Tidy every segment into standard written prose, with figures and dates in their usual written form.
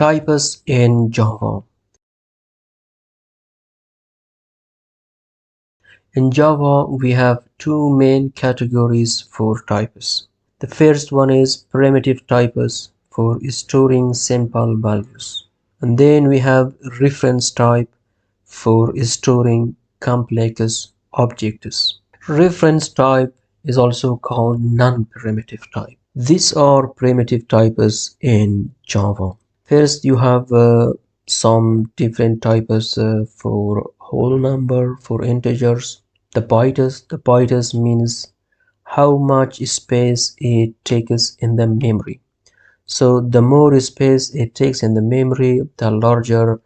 Types in Java. In Java, we have two main categories for types. The first one is primitive types for storing simple values. And then we have reference type for storing complex objects. Reference type is also called non-primitive type. These are primitive types in Java. First, you have some different types for whole number, for integers. The bytes means how much space it takes in the memory. So the more space it takes in the memory, the larger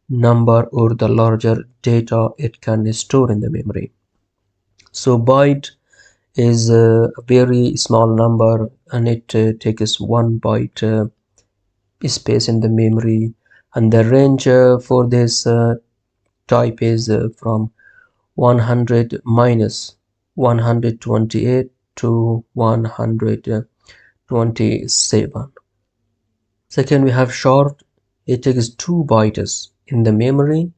number or the larger data it can store in the memory. So byte is a very small number and it takes 1 byte space in the memory, and the range for this type is from 100 minus 128 to 127. Second, we have short. It takes 2 bytes in the memory,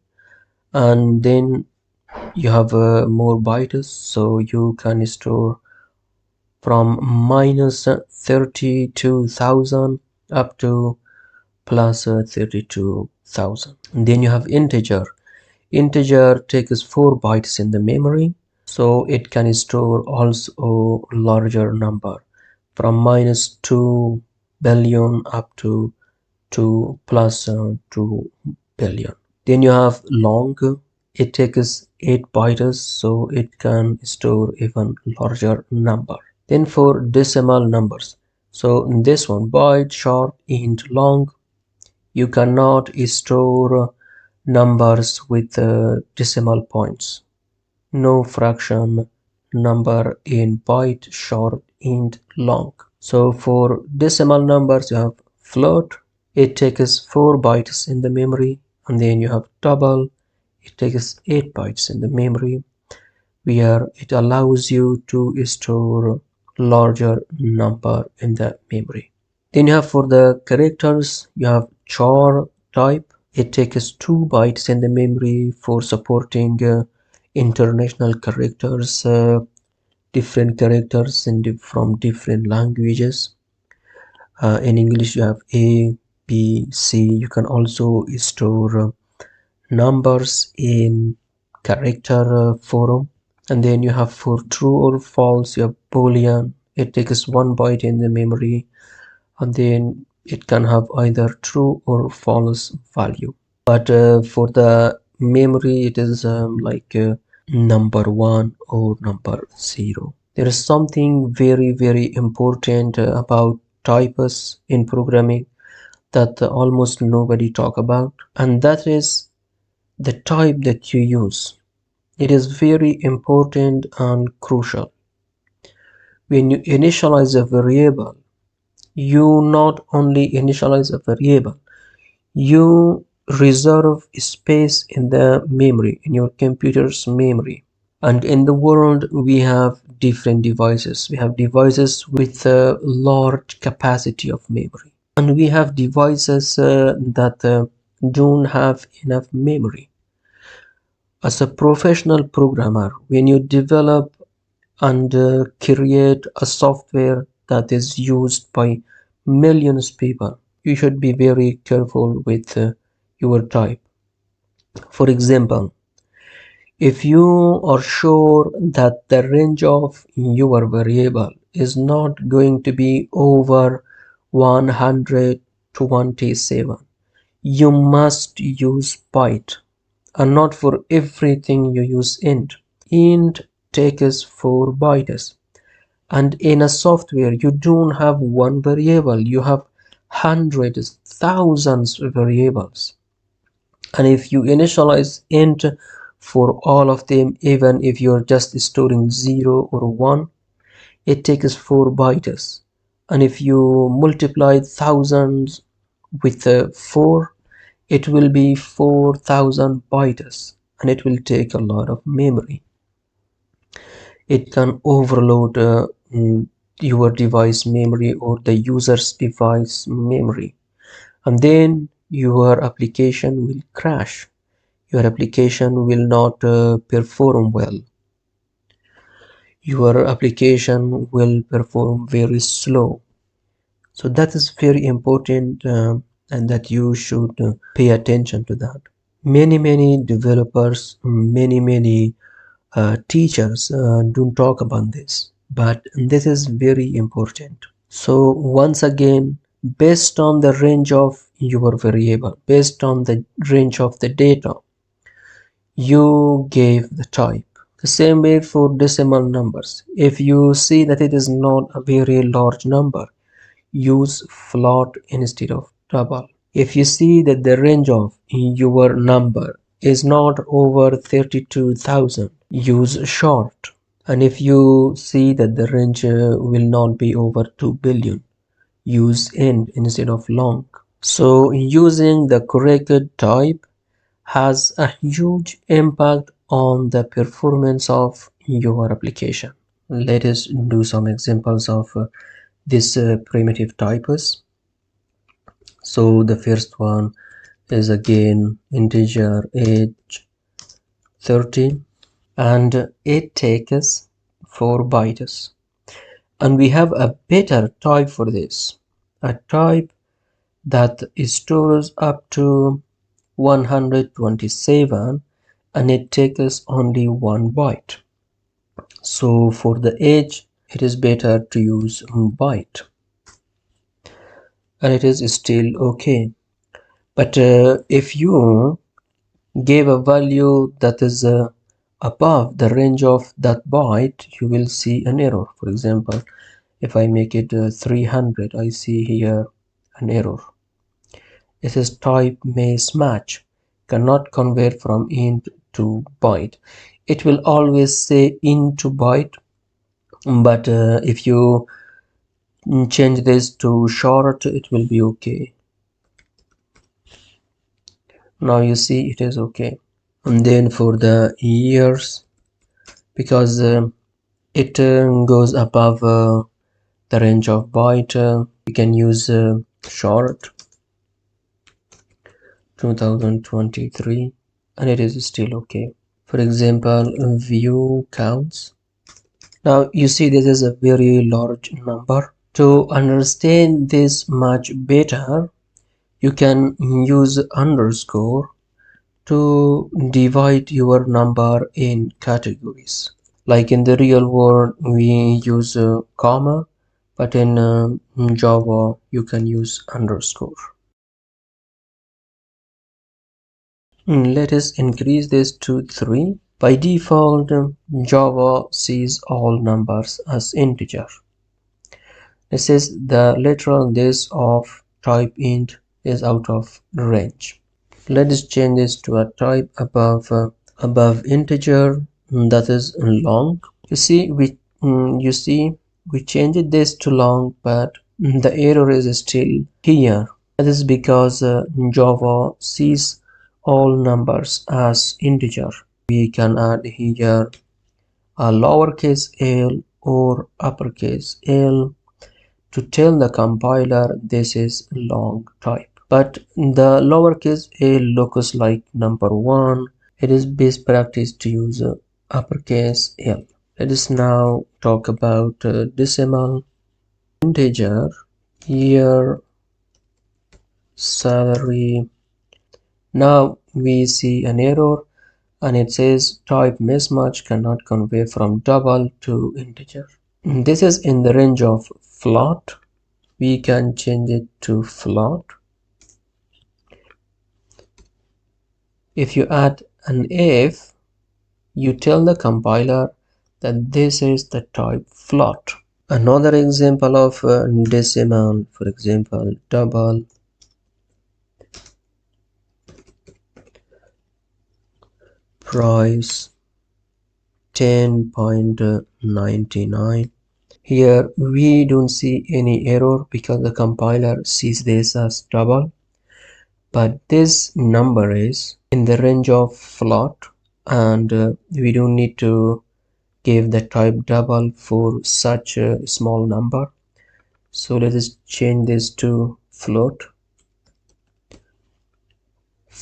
and then you have more bytes, so you can store from minus 32,000 up to plus 32,000. Then you have integer. Integer takes 4 bytes in the memory, so it can store also larger number from minus 2 billion up to 2 plus 2 billion. Then you have long. It takes 8 bytes, so it can store even larger number. Then for decimal numbers, so in this one, byte, short, int, long, you cannot store numbers with decimal points. No fraction number in byte, short, int, long. So for decimal numbers, you have float. It takes 4 bytes in the memory, and then you have double. It takes 8 bytes in the memory, where it allows you to store larger number in the memory. Then you have for the characters, you have char type. It takes 2 bytes in the memory for supporting international characters, different characters from different languages. In English, you have A, B, C. You can also store numbers in character form. And then you have for true or false, you have boolean. It takes 1 byte in the memory, and then it can have either true or false value. But for the memory, it is like number 1 or number 0. There is something very important about types in programming that almost nobody talk about, and that is the type that you use. It is very important and crucial. When you initialize a variable, you not only initialize a variable, you reserve space in the memory, in your computer's memory. And in the world, we have different devices. We have devices with a large capacity of memory, and we have devices that don't have enough memory. As a professional programmer, when you develop and create a software that is used by millions of people, you should be very careful with your type. For example, if you are sure that the range of your variable is not going to be over 127, you must use byte, and not for everything you use int. Int takes 4 bytes, and in a software you don't have one variable, you have hundreds, thousands of variables. And if you initialize int for all of them, even if you're just storing 0 or 1, it takes 4 bytes. And if you multiply thousands with 4, it will be 4,000 bytes, and it will take a lot of memory. It can overload your device memory or the user's device memory. And then your application will crash. Your application will not perform well. Your application will perform very slow. So that is very important, and that you should pay attention to that. Many developers, many teachers don't talk about this, but this is very important. So once again, based on the range of your variable, based on the range of the data, you gave the type. The same way for decimal numbers. If you see that it is not a very large number, use float instead of double. If you see that the range of your number is not over 32,000, use short. And if you see that the range will not be over 2 billion, use end instead of long. So using the correct type has a huge impact on the performance of your application. Let us do some examples of these primitive types. So the first one is again integer age 13, and it takes 4 bytes. And we have a better type for this, a type that stores up to 127, and it takes only 1 byte. So for the age, it is better to use byte, and it is still okay. But if you give a value that is above the range of that byte, you will see an error. For example, if I make it 300, I see here an error. It says type mismatch, cannot convert from int to byte. It will always say int to byte, but if you change this to short, it will be okay. Now you see it is okay. And then for the years, because it goes above the range of byte, we can use short 2023, and it is still okay. For example, view counts. Now you see this is a very large number. To understand this much better, you can use underscore to divide your number in categories. Like in the real world, we use a comma, but in Java, you can use underscore. Let us increase this to 3. By default, Java sees all numbers as integer. This is the literal this of type int is out of range. Let us change this to a type above integer, that is long. You see we changed this to long, but the error is still here. That is because Java sees all numbers as integer. We can add here a lowercase l or uppercase L to tell the compiler this is long type. But the lowercase a looks like number 1. It is best practice to use uppercase L. Let us now talk about decimal, integer, year, salary. Now we see an error, and it says type mismatch, cannot convert from double to integer. This is in the range of float. We can change it to float. If you add an if, you tell the compiler that this is the type float. Another example of decimal, for example, double, price 10.99. Here we don't see any error because the compiler sees this as double, but this number is in the range of float, and we don't need to give the type double for such a small number. So let us change this to float.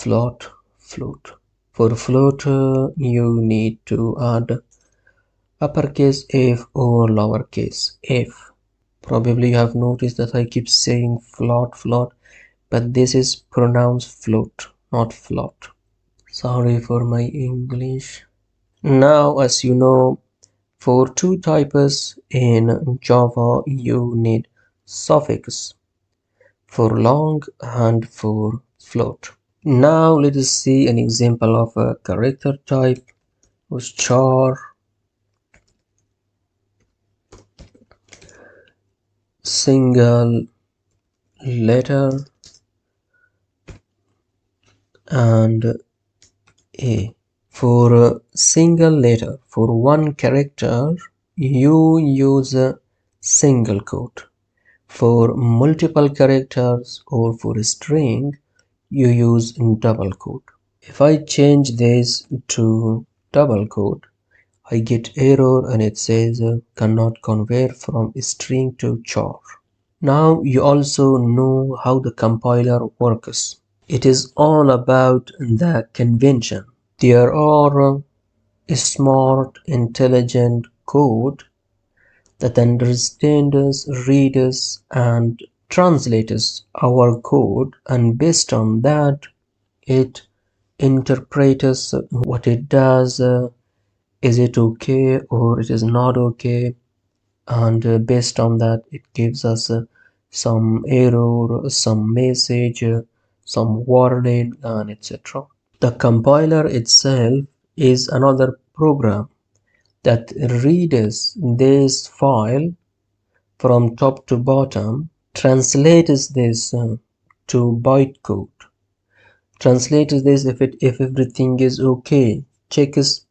float, float. For float, you need to add uppercase F or lowercase f. Probably you have noticed that I keep saying float, float, but this is pronounced float, not float. Sorry for my English. Now, as you know, for two types in Java, you need suffix for long and for float. Now let us see an example of a character type with char, single letter, and a. For a single letter, for one character, you use a single quote. For multiple characters or for a string, you use double quote. If I change this to double quote, I get error and it says cannot convert from string to char. Now you also know how the compiler works. It is all about the convention. There are smart, intelligent code that understands, reads, and translates our code, and based on that, it interprets what it does. Is it okay or it is not okay? And based on that, it gives us some error, some message, some warning, and etc. The compiler itself is another program that reads this file from top to bottom, translates this to bytecode, translates this if everything is okay, checks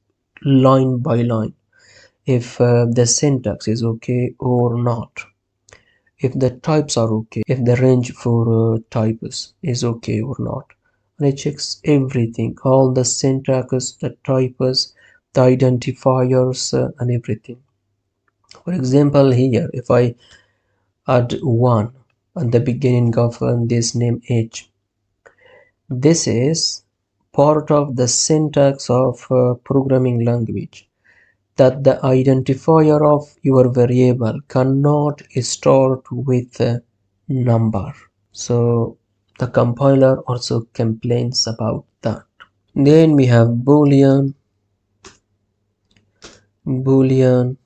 line by line if the syntax is okay or not, if the types are okay, if the range for types is okay or not. And it checks everything, all the syntax, the types, the identifiers, and everything. For example, here, if I add 1 at the beginning of this name H, this is part of the syntax of programming language, that the identifier of your variable cannot start with a number. So the compiler also complains about that. Then we have Boolean. Boolean.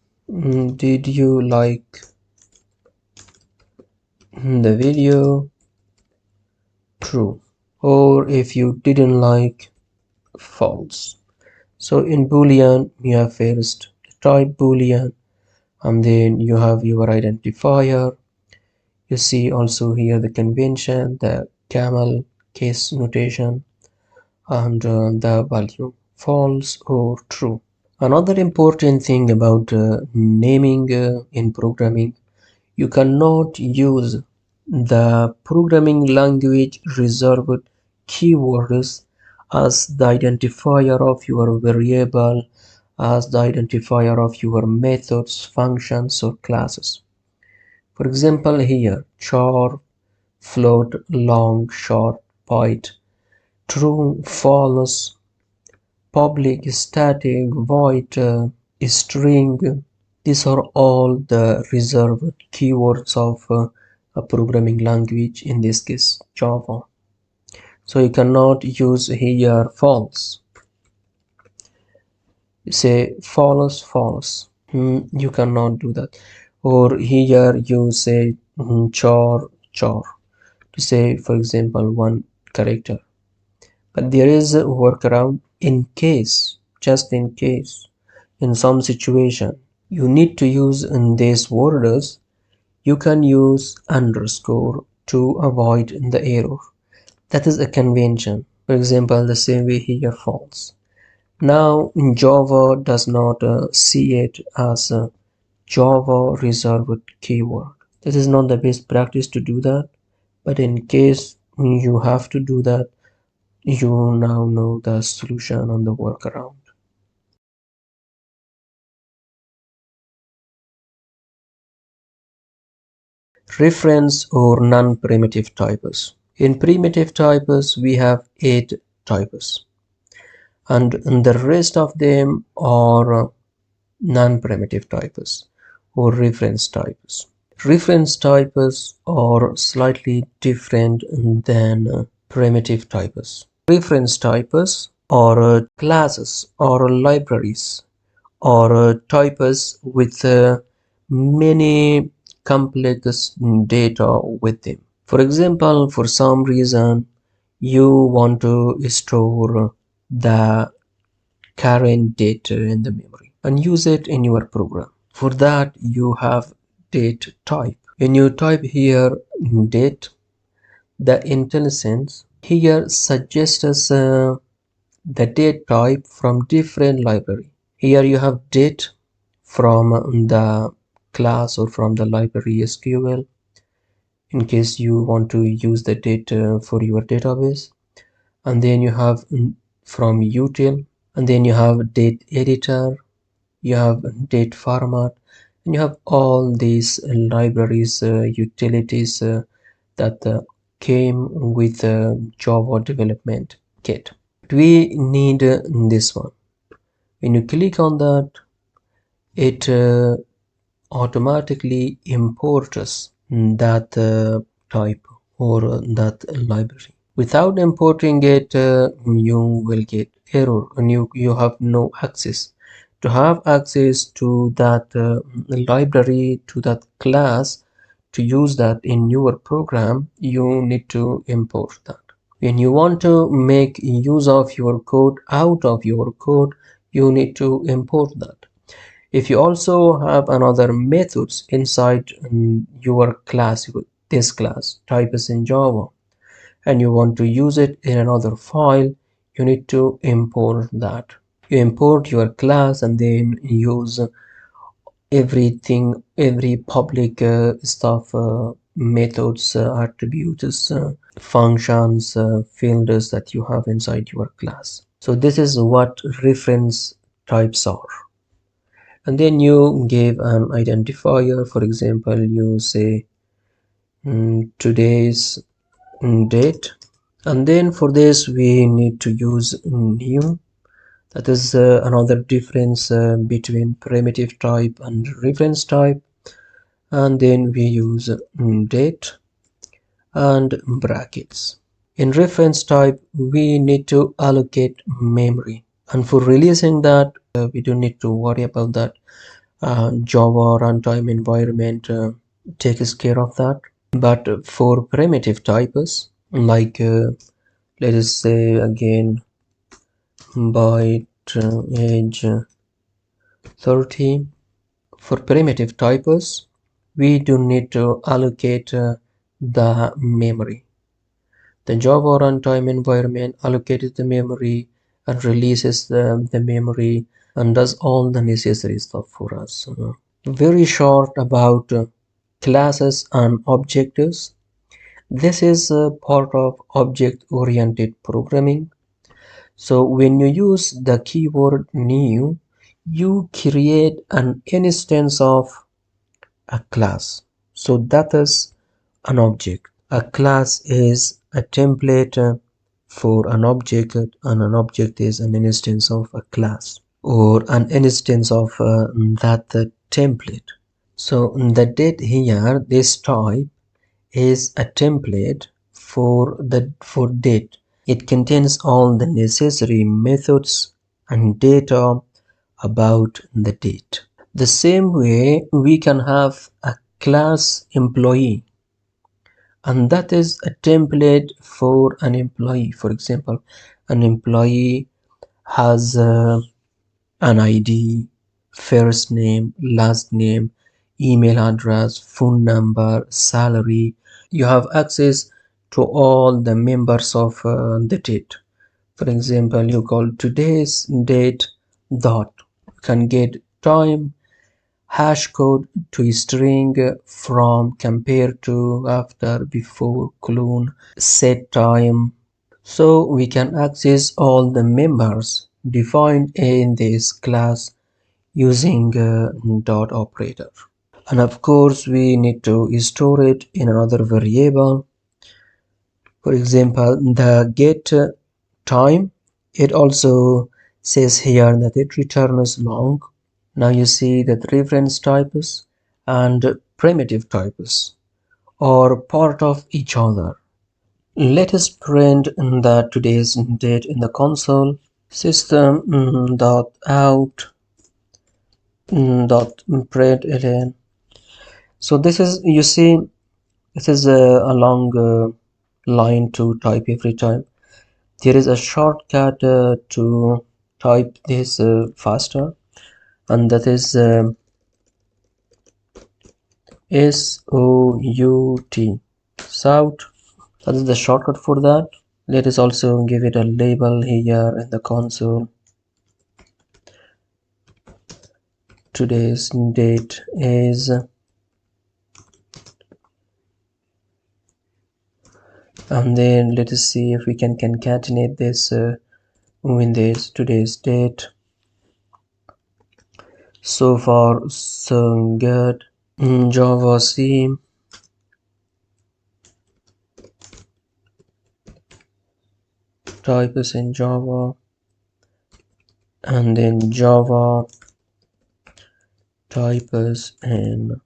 Did you like the video? True. Or if you didn't like, false. So in Boolean, you have first type Boolean, and then you have your identifier. You see also here the convention, the camel case notation, and the value false or true. Another important thing about naming in programming, you cannot use the programming language reserved keywords as the identifier of your variable, as the identifier of your methods, functions, or classes. For example, here, char, float, long, short, byte, true, false, public, static, void, string. These are all the reserved keywords of a programming language, in this case Java. So you cannot use here false. You say false, false. You cannot do that. Or here you say char, char, to say, for example, one character. But there is a workaround in case, just in case, in some situation, you need to use in these words, you can use underscore to avoid the error. That is a convention. For example, the same way here false. Now Java does not see it as a Java reserved keyword. This is not the best practice to do that, but in case you have to do that, you now know the solution on the workaround. Reference or non-primitive types. In primitive types, we have 8 types, and the rest of them are non-primitive types or reference types. Reference types are slightly different than primitive types. Reference types are classes or libraries or types with many complex data with them. For example, for some reason, you want to store the current date in the memory and use it in your program. For that, you have date type. When you type here date, the IntelliSense here suggests us the date type from different library. Here you have date from the class or from the library SQL in case you want to use the date for your database, and then you have from util, and then you have date editor, you have date format, and you have all these libraries, utilities that came with Java development kit. We need this one. When you click on that, it automatically imports that type or that library. Without importing it, you will get error and you have no access. To have access to that library, to that class, to use that in your program, you need to import that. When you want to make use of your code out of your code, you need to import that. If you also have another methods inside your class, this class types in Java, and you want to use it in another file, you need to import that. You import your class and then use everything, every public stuff, methods, attributes, functions, fields that you have inside your class. So this is what reference types are. And then you give an identifier. For example, you say today's date, and then for this we need to use new. That is another difference between primitive type and reference type. And then we use date and brackets. In reference type, we need to allocate memory, and for releasing that, we don't need to worry about that. Java runtime environment takes care of that. But for primitive types, like let us say again byte age 30, for primitive types, we do need to allocate the memory. The Java runtime environment allocates the memory and releases the memory and does all the necessary stuff for us. Very short about classes and objectives. This is part of object-oriented programming. So when you use the keyword new, you create an instance of a class. So that is an object. A class is a template for an object, and an object is an instance of a class or an instance of that template. So the date here, this type is a template for date. It contains all the necessary methods and data about the date. The same way we can have a class employee, and that is a template for an employee. For example, an employee has an ID, first name, last name, email address, phone number, salary. You have access to all the members of the date. For example, you call today's date dot. You can get time, hash code to string, from, compare to, after, before, clone, set time. So we can access all the members defined in this class using dot operator. And of course we need to store it in another variable. For example, the get time. It also says here that it returns long. Now you see that reference types and primitive types are part of each other. Let us print the today's date in the console. System dot out dot println. So this is, you see, this is a long line to type every time. There is a shortcut to type this faster, and that is SOUT, SOUT. That is the shortcut for that. Let us also give it a label here in the console. Today's date is, and then let us see if we can concatenate this with this today's date. So far so good. Java C, types in Java, and then Java types in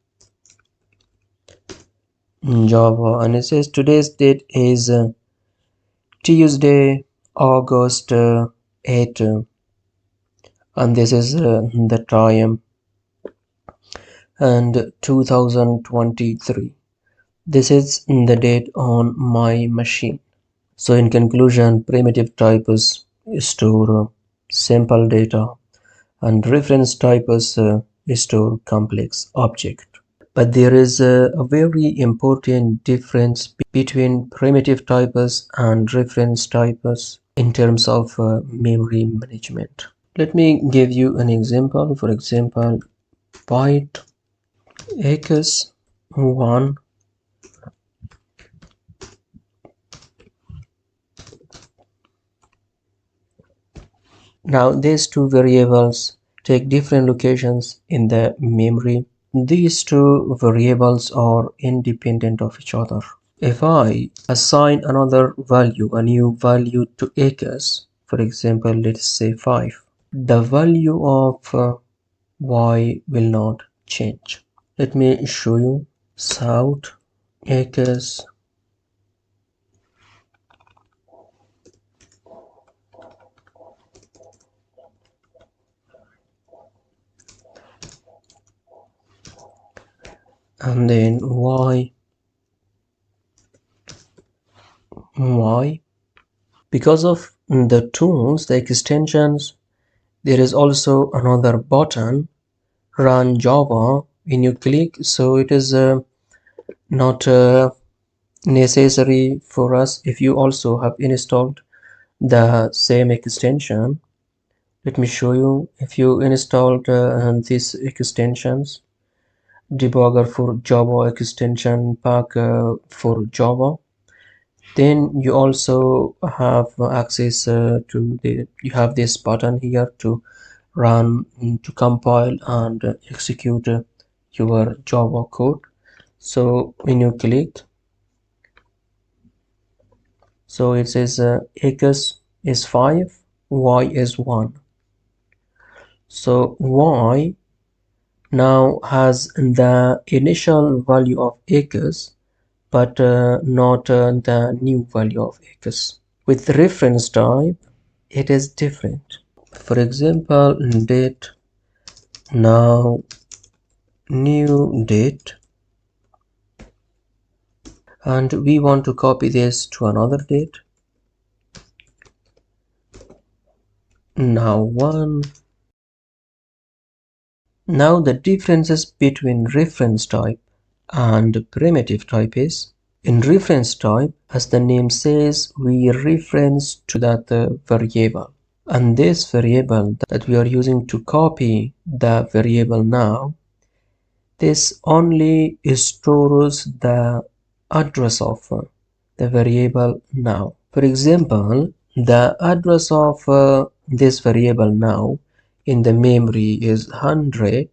Java, and it says today's date is Tuesday, August 8, and this is the time, and 2023. This is the date on my machine. So in conclusion, primitive types store simple data, and reference types store complex object. But there is a very important difference between primitive types and reference types in terms of memory management. Let me give you an example. For example, byte x1 Now these two variables take different locations in the memory. These two variables are independent of each other. If I assign another value, a new value to x, for example, let's say 5, the value of y will not change. Let me show you. South x and then y. Because of the tools, the extensions, there is also another button, run Java. When you click, so it is not necessary for us if you also have installed the same extension. Let me show you. If you installed these extensions, debugger for Java, extension pack for Java, then you also have access to you have this button here to run, to compile and execute your Java code. So when you click, so it says x is 5, y is 1. So y now has the initial value of x, but not the new value of x. With reference type, it is different. For example, date, now new date, and we want to copy this to another date. Now 1. Now the differences between reference type and primitive type is, in reference type, as the name says, we reference to that variable, and this variable that we are using to copy the variable now, this only stores the address of the variable now. For example, the address of this variable now in the memory is 100.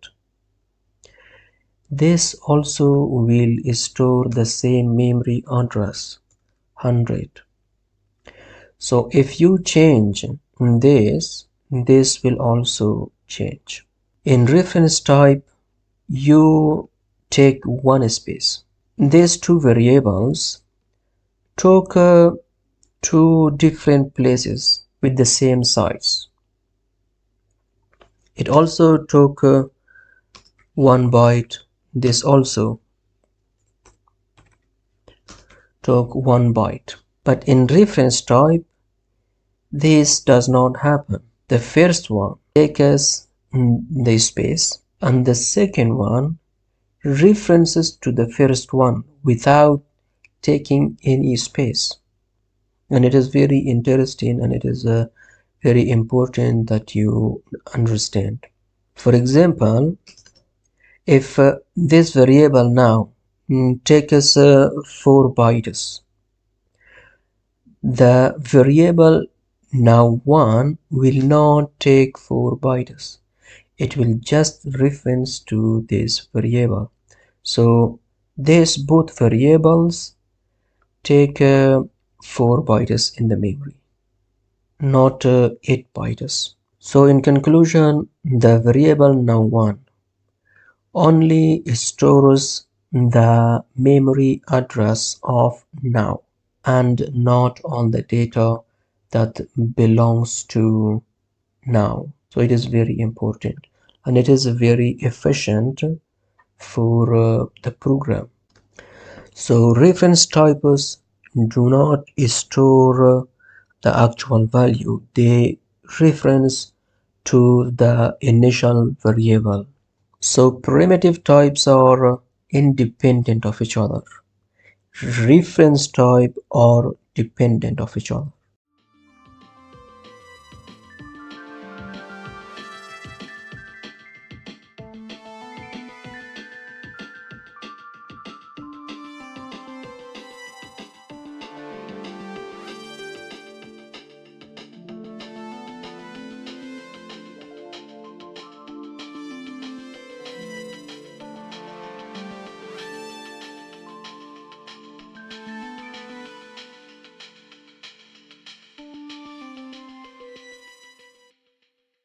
This also will store the same memory address, 100. So if you change this will also change. In reference type, you take one space. These two variables took two different places with the same size. It also took 1 byte. This also took 1 byte. But in reference type, this does not happen. The first one takes the space, and the second one references to the first one without taking any space. And it is very interesting, and it is very important that you understand. For example, if this variable now takes 4 bytes, the variable now1 will not take 4 bytes. It will just reference to this variable. So these both variables take 4 bytes in the memory, not 8 bytes. So in conclusion, the variable now1 only stores the memory address of now and not all the data that belongs to now. So it is very important, and it is very efficient for the program. So reference types do not store the actual value, they reference to the initial variable. So primitive types are independent of each other. Reference type are dependent of each other.